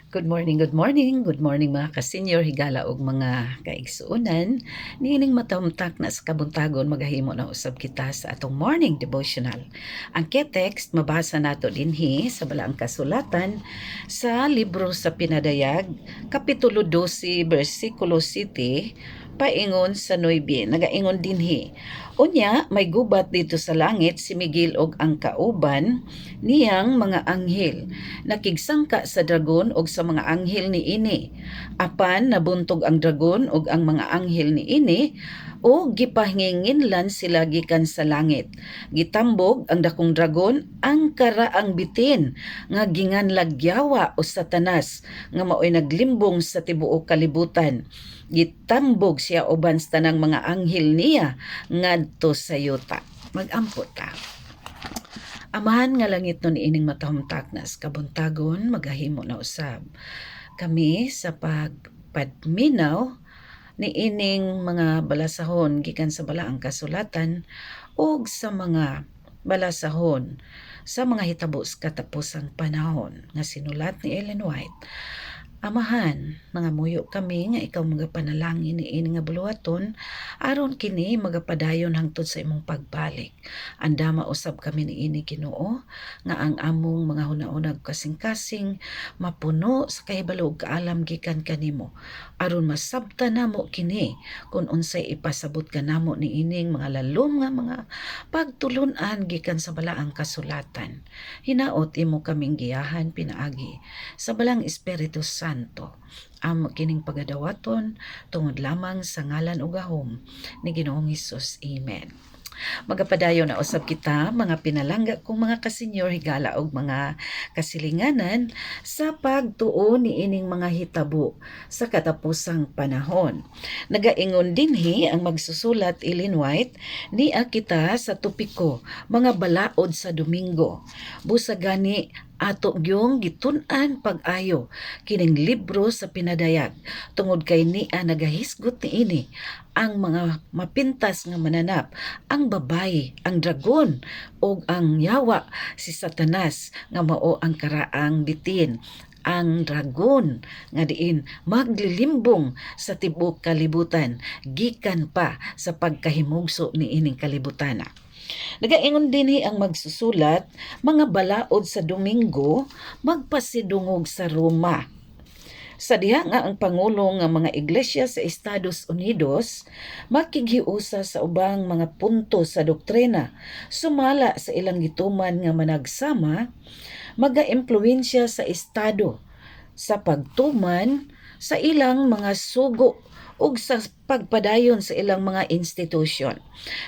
Good morning, good morning mga ka-senior, higala og mga kaigsuonan. Niining matamtak na sa kabuntagon magahimo na usab kita sa atong morning devotional. Ang text mabasa nato dinhi sa balaang kasulatan sa libro sa Pinadayag, kapitulo 12, bersikulo 7, paingon sa 9. Nagaingon dinhi, unya may gubat dito sa langit si Miguel og ang kauban niyang mga anghel, nakigsangka sa dragon og sa mga anghel ni ini. Apan nabuntog ang dragon og ang mga anghel ni ini o gipahinginlan sila gikan sa langit. Gitambog ang dakong dragon ang karaang bitin nga ginganlagyawa o Satanas nga maoy naglimbong sa tibuok kalibutan. Gitambog siya uban sa tanang mga anghel niya ngadto sa yuta. Mag-ampot ta. Amahan nga langit nun ining matahumtak na sa kabuntagon, magahimo na usab kami sa pagpadminaw ni ining mga balasahon gikan sa balaang kasulatan ug sa mga balasahon sa mga hitabo sa katapusang panahon nga sinulat ni Ellen White. Amahan, nangamuyo kami nga ikaw magapanalangin ni ini nga buluhaton aron kini magapadayon hangtod sa imong pagbalik. Anda mausab kami ni ini Ginoo nga ang among mga hunahunag kasing-kasing mapuno sa kahibalo ug kaalam gikan kanimo aron masabtan namo kini kun unsay ipasabot kanamo ni ining mga lalom nga mga pagtulun-an gikan sa balaang kasulatan. Hinaot imo kaming giyahan pinaagi sa balang Espiritu Santo. Amo kining pagadawaton tungod lamang sa ngalan ug gahom ni Ginoong Hesus. Amen. Magapadayon na usab kita mga pinalangga kong mga kasenyor, higala og mga kasilinganan sa pagtuo ni ining mga hitabo sa katapusang panahon. Nagaingon dinhi ang magsusulat Ellen White niya kita sa topiko mga balaod sa Domingo. Busa gani ato gyung gitun-an pag-ayo kining libro sa Pinadayag tungod kay niya nagahisgot ni ini ang mga mapintas nga mananap, ang babayi, ang dragon o ang yawa si Satanas nga mao ang karaang bitin. Ang dragon nga diin maglilimbong sa tibuok kalibutan gikan pa sa pagkahimugso ni ining kalibutana. Nagaingon dinhi ang magsusulat, mga balaod sa Domingo magpasidungog sa Roma. Sa diha nga ang pangulo nga mga iglesia sa Estados Unidos makighiusa sa ubang mga punto sa doktrina sumala sa ilang gituman nga managsama maga-impluwensya sa estado sa pagtuman sa ilang mga sugo ug sa pagpadayon sa ilang mga institusyon.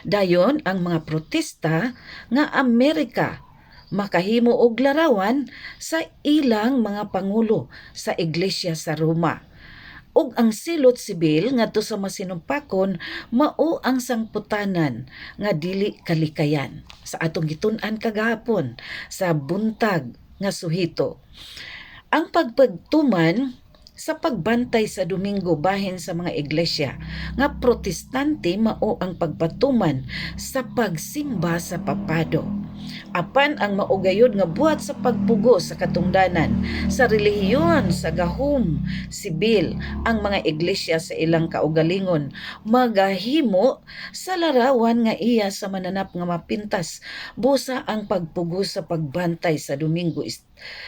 Dayon ang mga protesta nga Amerika makahimo og larawan sa ilang mga pangulo sa iglesia sa Roma. Ug ang silot sibil ngadto sa masinumpakon mao ang sangputanan nga dili kalikayan sa atong gitun-an kagahapon sa buntag nga suhito. Ang pagpagtuman sa pagbantay sa Domingo bahin sa mga iglesia nga protestante mao ang pagpatuman sa pagsimba sa papado. Apan ang maugayod nga buhat sa pagpugo sa katungdanan sa relihiyon sa gahom sibil ang mga iglesia sa ilang kaugalingon magahimo sa larawan nga iya sa mananap nga mapintas busa ang pagpugo sa pagbantay sa Domingo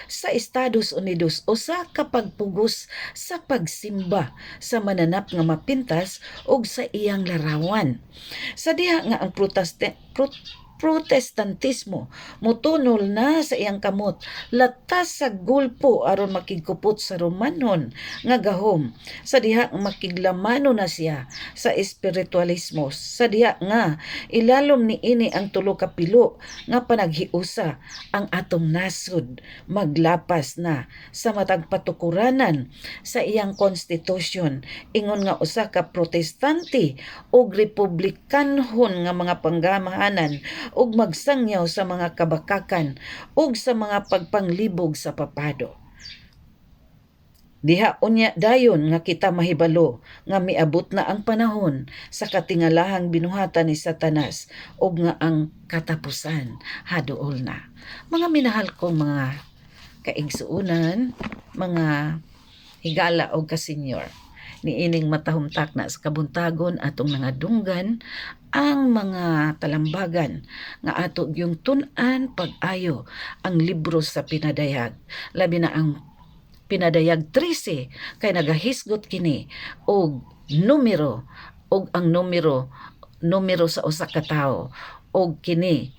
sa Estados Unidos o sa kapagpugos sa pagsimba sa mananap nga mapintas ug sa iyang larawan. Sa diha nga ang protestantismo mutunol na sa iyang kamot latas sa gulpo aron makigkupot sa Romanon nga gahom, sa diha makiglamano na siya sa espiritualismo, sa diha nga ilalom ni ini ang tulo ka pilo nga panaghiusa ang atong nasud maglapas na sa matag patukuranan sa iyang konstitusyon ingon nga usa ka protestante ug republikanhon nga mga panggamahanan ug magsangyaw sa mga kabakakan ug sa mga pagpanglibog sa papado. Diha unya dayon nga kita mahibalo nga miabot na ang panahon sa katingalahang binuhatan ni Satanas ug nga ang katapusan haduol na. Mga minahal kong mga kaigsuunan, mga higala o kasenyor. Niining matahumtak na sa kabuntagon atong nangadunggan ang mga talambagan nga ato yung tun-an pag-ayo ang libro sa pinadayag. Labi na ang pinadayag 13 kay nagahisgot kini og numero og ang numero sa usa ka tawo og kini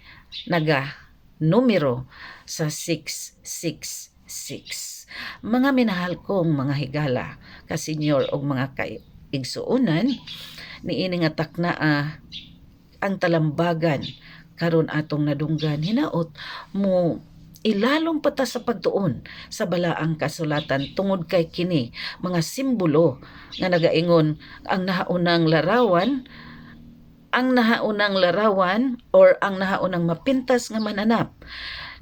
naga numero sa 666. Mga minahal kong mga higala, kasenyor o mga kaigsuunan, niini nga takna ang talambagan karon atong nadunggan hinaot mo ilalom pata sa pagtuon sa balaang kasulatan tungod kay kini mga simbolo nga nagaingon ang nahaunang larawan or ang nahaunang mapintas nga mananap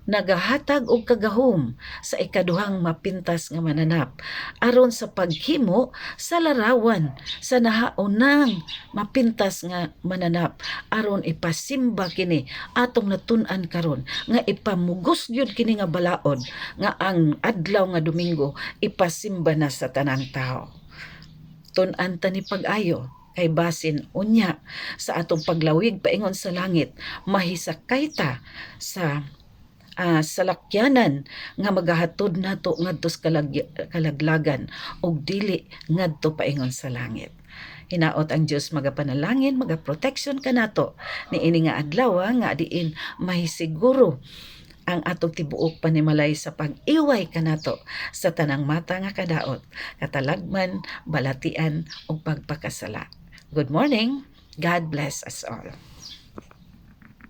nagahatag og kagahom sa ikaduhang mapintas nga mananap aron sa paghimo sa larawan sa nahaunang mapintas nga mananap aron ipasimba kini atong natun-an karon nga ipamugos gyud kini nga balaod nga ang adlaw nga Domingo ipasimba na sa tanang tao. Tun-an ta ni pag-ayo kay basin unya sa atong paglawig paingon sa langit mahisakay ta sa salakyanan nga magahatod nato ngadto sa kalaglagan ug dili ngadto paingon sa langit. Hinaot ang Dios magapanalangin, magaproteksyon kanato niini nga adlaw nga diin mahisiguro ang atong tibuok panimalay sa pag-iway kanato sa tanang mata nga kadaot, katalagman, balatian ug pagpakasala. Good morning. God bless us all.